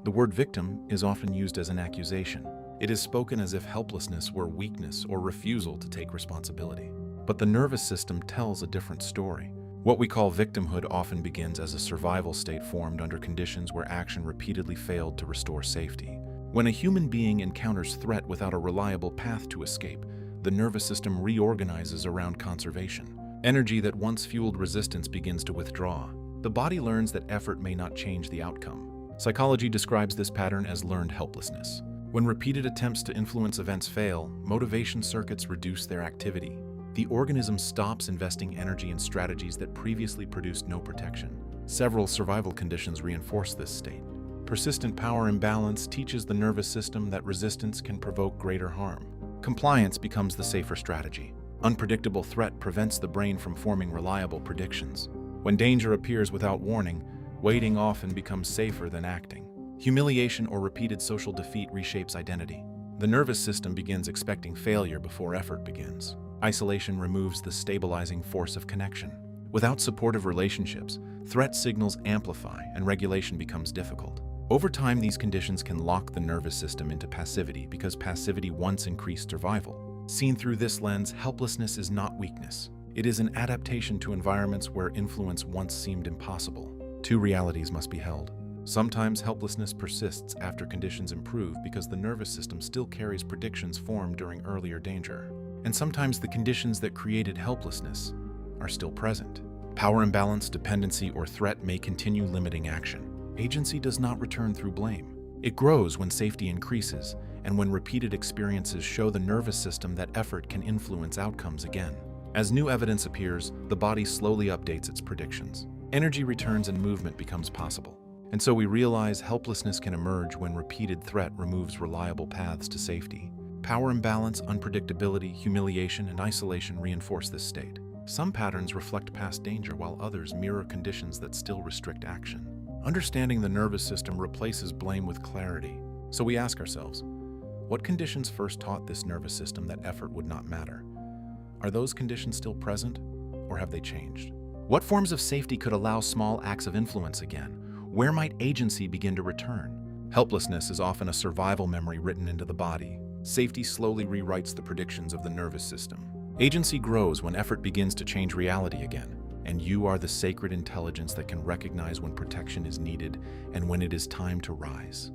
The word victim is often used as an accusation. It is spoken as if helplessness were weakness or refusal to take responsibility. But the nervous system tells a different story. What we call victimhood often begins as a survival state formed under conditions where action repeatedly failed to restore safety. When a human being encounters threat without a reliable path to escape, the nervous system reorganizes around conservation. Energy that once fueled resistance begins to withdraw. The body learns that effort may not change the outcome. Psychology describes this pattern as learned helplessness. When repeated attempts to influence events fail, motivation circuits reduce their activity. The organism stops investing energy in strategies that previously produced no protection. Several survival conditions reinforce this state. Persistent power imbalance teaches the nervous system that resistance can provoke greater harm. Compliance becomes the safer strategy. Unpredictable threat prevents the brain from forming reliable predictions. When danger appears without warning, waiting often becomes safer than acting. Humiliation or repeated social defeat reshapes identity. The nervous system begins expecting failure before effort begins. Isolation removes the stabilizing force of connection. Without supportive relationships, threat signals amplify and regulation becomes difficult. Over time, these conditions can lock the nervous system into passivity because passivity once increased survival. Seen through this lens, helplessness is not weakness. It is an adaptation to environments where influence once seemed impossible. Two realities must be held. Sometimes helplessness persists after conditions improve because the nervous system still carries predictions formed during earlier danger. And sometimes the conditions that created helplessness are still present. Power imbalance, dependency, or threat may continue limiting action. Agency does not return through blame. It grows when safety increases and when repeated experiences show the nervous system that effort can influence outcomes again. As new evidence appears, the body slowly updates its predictions. Energy returns and movement becomes possible. And so we realize helplessness can emerge when repeated threat removes reliable paths to safety. Power imbalance, unpredictability, humiliation, and isolation reinforce this state. Some patterns reflect past danger while others mirror conditions that still restrict action. Understanding the nervous system replaces blame with clarity. So we ask ourselves, what conditions first taught this nervous system that effort would not matter? Are those conditions still present, or have they changed? What forms of safety could allow small acts of influence again? Where might agency begin to return? Helplessness is often a survival memory written into the body. Safety slowly rewrites the predictions of the nervous system. Agency grows when effort begins to change reality again, and you are the sacred intelligence that can recognize when protection is needed and when it is time to rise.